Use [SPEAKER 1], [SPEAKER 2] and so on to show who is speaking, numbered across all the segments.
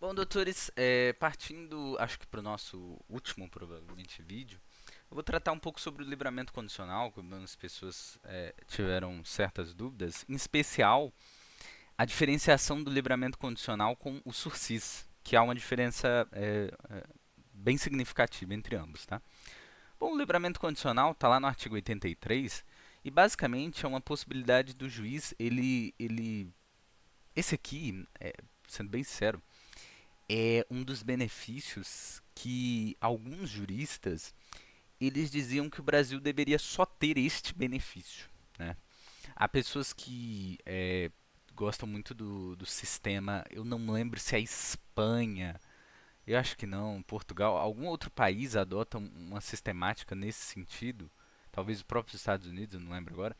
[SPEAKER 1] Bom, doutores, partindo, acho que para o nosso último, provavelmente, vídeo, eu vou tratar um pouco sobre o livramento condicional, que algumas pessoas tiveram certas dúvidas, em especial a diferenciação do livramento condicional com o sursis, que há uma diferença bem significativa entre ambos, tá? Bom, o livramento condicional está lá no artigo 83 e basicamente é uma possibilidade do juiz, esse aqui, sendo bem sincero, é um dos benefícios que alguns juristas eles diziam que o Brasil deveria só ter este benefício, né? Há pessoas que gostam muito do sistema, eu não lembro se é a Espanha, eu acho que não, Portugal, algum outro país adota uma sistemática nesse sentido, talvez os próprios Estados Unidos, eu não lembro agora,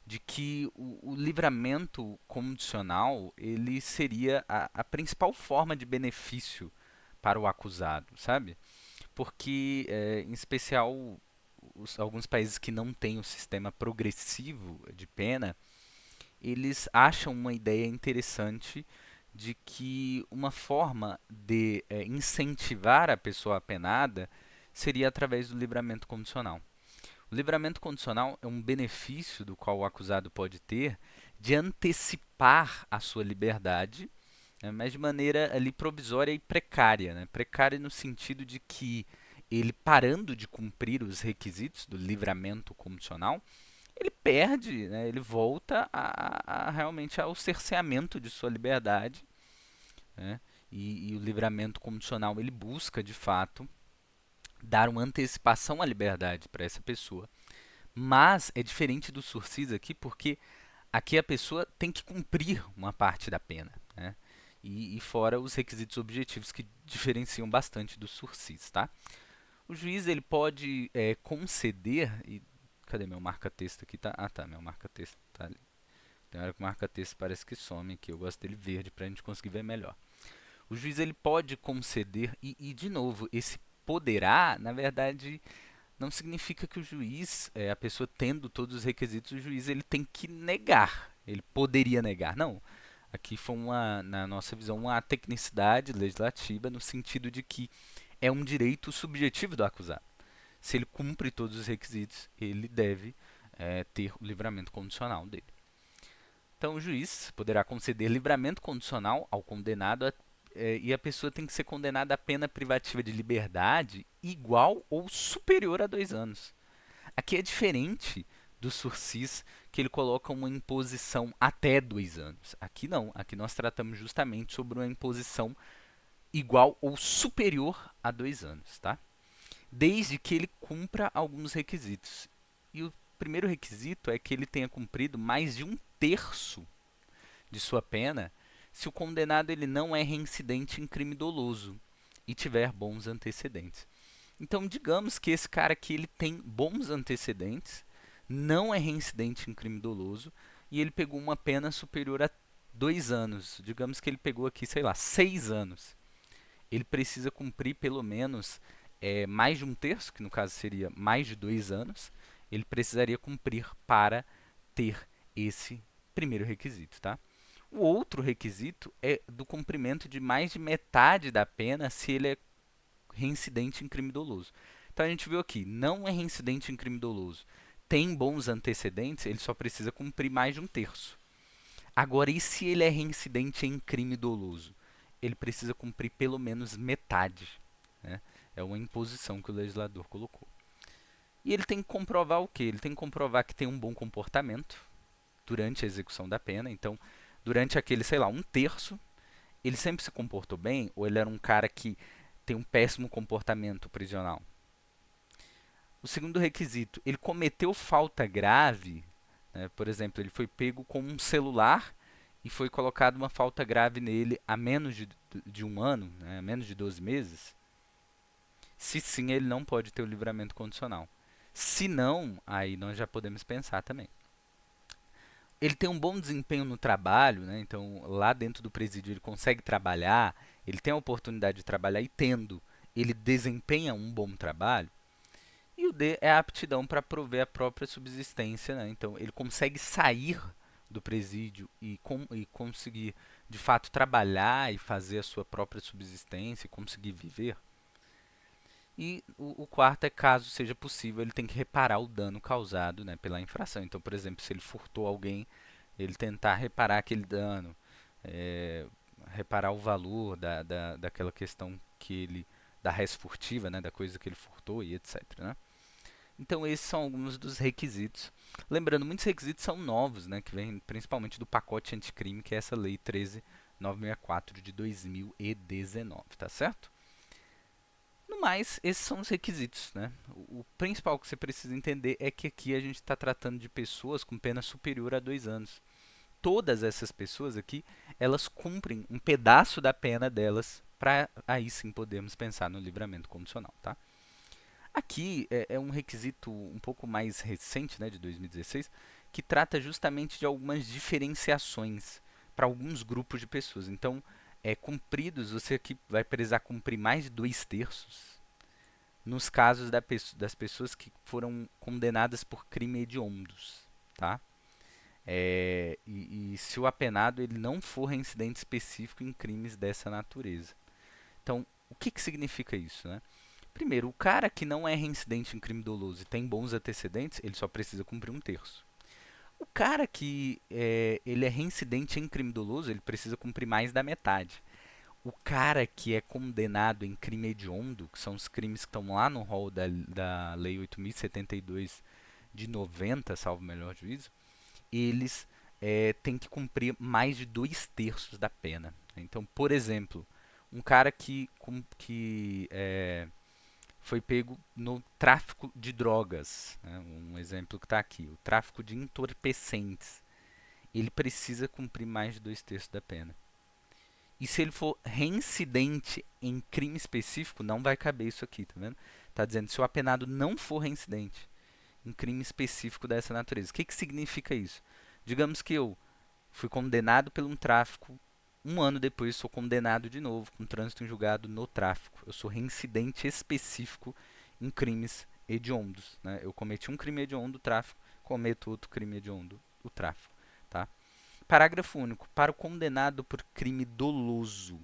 [SPEAKER 1] de que o livramento condicional ele seria a principal forma de benefício para o acusado, sabe? Porque, em especial, alguns países que não têm o sistema progressivo de pena, eles acham uma ideia interessante de que uma forma de incentivar a pessoa apenada seria através do livramento condicional. O livramento condicional é um benefício do qual o acusado pode ter de antecipar a sua liberdade, né, mas de maneira ali provisória e precária. Né? Precária no sentido de que ele parando de cumprir os requisitos do livramento condicional, ele perde, né, ele volta realmente ao cerceamento de sua liberdade. Né? E o livramento condicional ele busca, de fato, dar uma antecipação à liberdade para essa pessoa. Mas é diferente do sursis aqui, porque aqui a pessoa tem que cumprir uma parte da pena. Né? E fora os requisitos objetivos que diferenciam bastante do sursis. Tá? O juiz ele pode conceder. Cadê meu marca-texto aqui? Tá? Ah, tá. Meu marca-texto tá ali. Tem hora que o marca-texto parece que some aqui. Eu gosto dele verde para a gente conseguir ver melhor. O juiz ele pode conceder, de novo, esse poderá, na verdade, não significa que o juiz, a pessoa tendo todos os requisitos, o juiz ele tem que negar. Ele poderia negar. Não. Aqui foi na nossa visão, uma tecnicidade legislativa no sentido de que é um direito subjetivo do acusado. Se ele cumpre todos os requisitos, ele deve ter o livramento condicional dele. Então, o juiz poderá conceder livramento condicional ao condenado e a pessoa tem que ser condenada a pena privativa de liberdade igual ou superior a 2 anos. Aqui é diferente do sursis, que ele coloca uma imposição até 2 anos. Aqui não, aqui nós tratamos justamente sobre uma imposição igual ou superior a 2 anos, tá? Desde que ele cumpra alguns requisitos. E o primeiro requisito é que ele tenha cumprido mais de um terço de sua pena se o condenado ele não é reincidente em crime doloso e tiver bons antecedentes. Então, digamos que esse cara aqui ele tem bons antecedentes, não é reincidente em crime doloso e ele pegou uma pena superior a 2 anos. Digamos que ele pegou aqui, sei lá, 6 anos. Ele precisa cumprir pelo menos mais de um terço, que no caso seria mais de 2 anos. Ele precisaria cumprir para ter esse primeiro requisito, tá? O outro requisito é do cumprimento de mais de metade da pena se ele é reincidente em crime doloso. Então a gente viu aqui, não é reincidente em crime doloso, tem bons antecedentes, ele só precisa cumprir mais de um terço. Agora, e se ele é reincidente em crime doloso? Ele precisa cumprir pelo menos metade. Né? É uma imposição que o legislador colocou. E ele tem que comprovar o quê? Ele tem que comprovar que tem um bom comportamento durante a execução da pena. Então, durante aquele, sei lá, um terço, ele sempre se comportou bem ou ele era um cara que tem um péssimo comportamento prisional? O segundo requisito, ele cometeu falta grave, né? Por exemplo, ele foi pego com um celular e foi colocado uma falta grave nele há menos de um ano, né? Menos de 12 meses. Se sim, ele não pode ter o livramento condicional. Se não, aí nós já podemos pensar também. Ele tem um bom desempenho no trabalho, né? Então lá dentro do presídio ele consegue trabalhar, ele tem a oportunidade de trabalhar e tendo, ele desempenha um bom trabalho. E o D é a aptidão para prover a própria subsistência, né? Então ele consegue sair do presídio e conseguir de fato trabalhar e fazer a sua própria subsistência e conseguir viver. E o quarto é caso seja possível, ele tem que reparar o dano causado, né, pela infração. Então, por exemplo, se ele furtou alguém, ele tentar reparar aquele dano, é, reparar o valor daquela questão que ele, da res furtiva, né, da coisa que ele furtou e etc. Né? Então, esses são alguns dos requisitos. Lembrando, muitos requisitos são novos, né, que vêm principalmente do pacote anticrime, que é essa lei 13.964 de 2019, tá certo? No mais, esses são os requisitos, né? O principal que você precisa entender é que aqui a gente está tratando de pessoas com pena superior a 2 anos. Todas essas pessoas aqui, elas cumprem um pedaço da pena delas para aí sim podermos pensar no livramento condicional, tá? Aqui é um requisito um pouco mais recente, né, de 2016, que trata justamente de algumas diferenciações para alguns grupos de pessoas. Então, cumpridos, você aqui vai precisar cumprir mais de 2 terços nos casos das pessoas que foram condenadas por crime hediondos, tá? E se o apenado ele não for reincidente específico em crimes dessa natureza. Então, o que significa isso, né? Primeiro, o cara que não é reincidente em crime doloso e tem bons antecedentes, ele só precisa cumprir 1 terço. O cara que ele é reincidente em crime doloso, ele precisa cumprir mais da metade. O cara que é condenado em crime hediondo, que são os crimes que estão lá no rol da Lei 8.072 de 90, salvo o melhor juízo, eles têm que cumprir mais de 2 terços da pena. Então, por exemplo, um cara que foi pego no tráfico de drogas, né, um exemplo que está aqui, o tráfico de entorpecentes, ele precisa cumprir mais de 2 terços da pena. E se ele for reincidente em crime específico, não vai caber isso aqui, tá vendo? Tá dizendo se o apenado não for reincidente em crime específico dessa natureza. O que significa isso? Digamos que eu fui condenado por um tráfico, 1 ano depois sou condenado de novo com trânsito em julgado no tráfico. Eu sou reincidente específico em crimes hediondos. Né? Eu cometi um crime hediondo, o tráfico, cometo outro crime hediondo, o tráfico. Tá? Parágrafo único. Para o condenado por crime doloso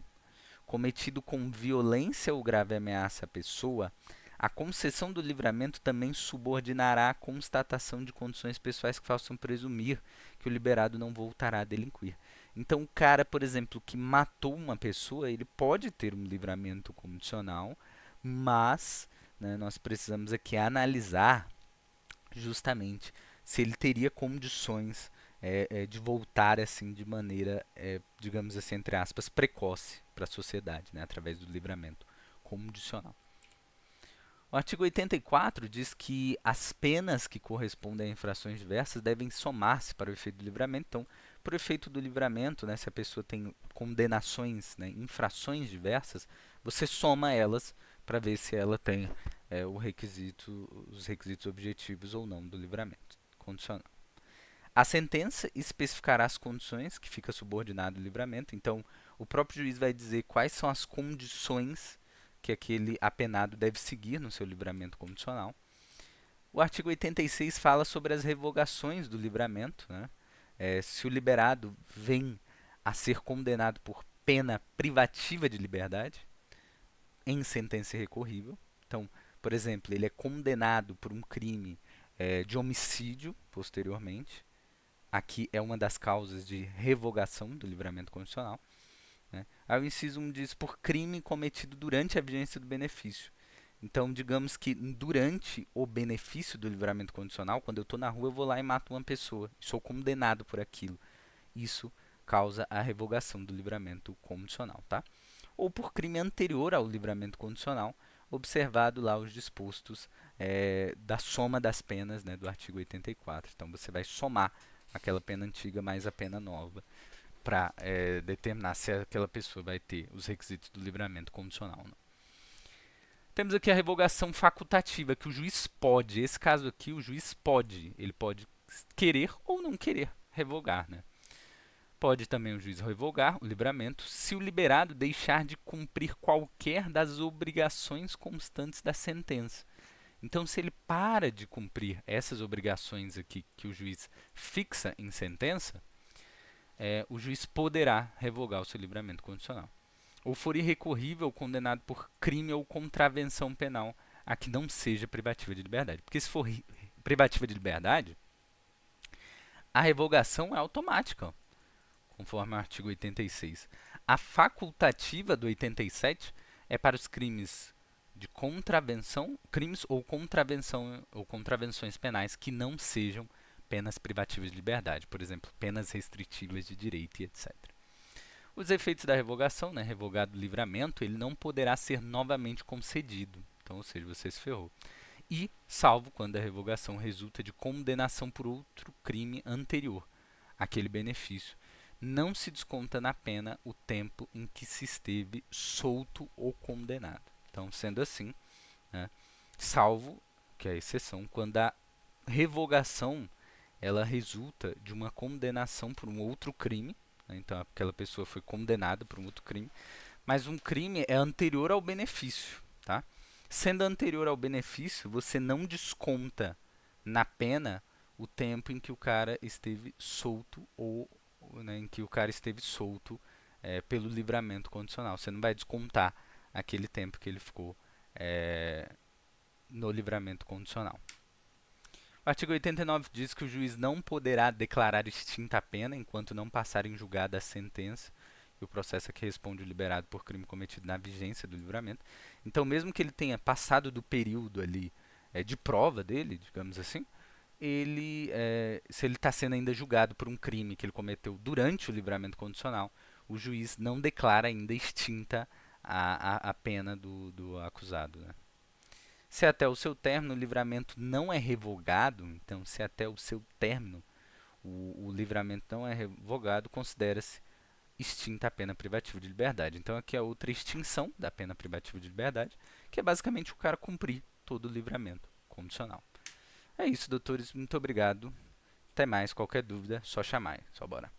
[SPEAKER 1] cometido com violência ou grave ameaça à pessoa, a concessão do livramento também subordinará a constatação de condições pessoais que façam presumir que o liberado não voltará a delinquir. Então, o cara, por exemplo, que matou uma pessoa, ele pode ter um livramento condicional, mas né, nós precisamos aqui analisar justamente se ele teria condições de voltar assim de maneira, digamos assim, entre aspas, precoce para a sociedade, né, através do livramento condicional. O artigo 84 diz que as penas que correspondem a infrações diversas devem somar-se para o efeito do livramento. Então, para o efeito do livramento, né, se a pessoa tem condenações, né, infrações diversas, você soma elas para ver se ela tem os requisitos objetivos ou não do livramento condicional. A sentença especificará as condições que fica subordinado ao livramento. Então, o próprio juiz vai dizer quais são as condições que aquele apenado deve seguir no seu livramento condicional. O artigo 86 fala sobre as revogações do livramento. Né? Se o liberado vem a ser condenado por pena privativa de liberdade, em sentença recorrível. Então, por exemplo, ele é condenado por um crime de homicídio posteriormente. Aqui é uma das causas de revogação do livramento condicional. Né? Aí o inciso 1 diz por crime cometido durante a vigência do benefício. Então, digamos que durante o benefício do livramento condicional, quando eu estou na rua, eu vou lá e mato uma pessoa. Sou condenado por aquilo. Isso causa a revogação do livramento condicional. Tá? Ou por crime anterior ao livramento condicional, observado lá os dispostos da soma das penas, né, do artigo 84. Então, você vai somar aquela pena antiga mais a pena nova para determinar se aquela pessoa vai ter os requisitos do livramento condicional. Não. Temos aqui a revogação facultativa, que o juiz pode, esse caso aqui, o juiz pode, ele pode querer ou não querer revogar. Né? Pode também o juiz revogar o livramento se o liberado deixar de cumprir qualquer das obrigações constantes da sentença. Então, se ele para de cumprir essas obrigações aqui que o juiz fixa em sentença, o juiz poderá revogar o seu livramento condicional. Ou for irrecorrível condenado por crime ou contravenção penal a que não seja privativa de liberdade. Porque se for privativa de liberdade, a revogação é automática, conforme o artigo 86. A facultativa do 87 é para os crimes de contravenção, crimes ou contravenção ou contravenções penais que não sejam penas privativas de liberdade, por exemplo, penas restritivas de direito e etc. Os efeitos da revogação, né, revogado o livramento, ele não poderá ser novamente concedido. Então, ou seja, você se ferrou. E, salvo quando a revogação resulta de condenação por outro crime anterior àquele benefício, não se desconta na pena o tempo em que se esteve solto ou condenado. Então, sendo assim, né, salvo, que é a exceção, quando a revogação ela resulta de uma condenação por um outro crime, né, então aquela pessoa foi condenada por um outro crime, mas um crime é anterior ao benefício, tá? Sendo anterior ao benefício, você não desconta na pena o tempo em que o cara esteve solto ou, né, em que o cara esteve solto pelo livramento condicional. Você não vai descontar aquele tempo que ele ficou no livramento condicional. O artigo 89 diz que o juiz não poderá declarar extinta a pena enquanto não passar em julgada a sentença e o processo a que responde o liberado por crime cometido na vigência do livramento. Então, mesmo que ele tenha passado do período ali de prova dele, digamos assim, se ele está sendo ainda julgado por um crime que ele cometeu durante o livramento condicional, o juiz não declara ainda extinta a pena do acusado. Né? Se até o seu término o livramento não é revogado, então se até o seu término o livramento não é revogado, considera-se extinta a pena privativa de liberdade. Então aqui é outra extinção da pena privativa de liberdade, que é basicamente o cara cumprir todo o livramento condicional. É isso, doutores. Muito obrigado. Até mais. Qualquer dúvida, só chamar. Só bora.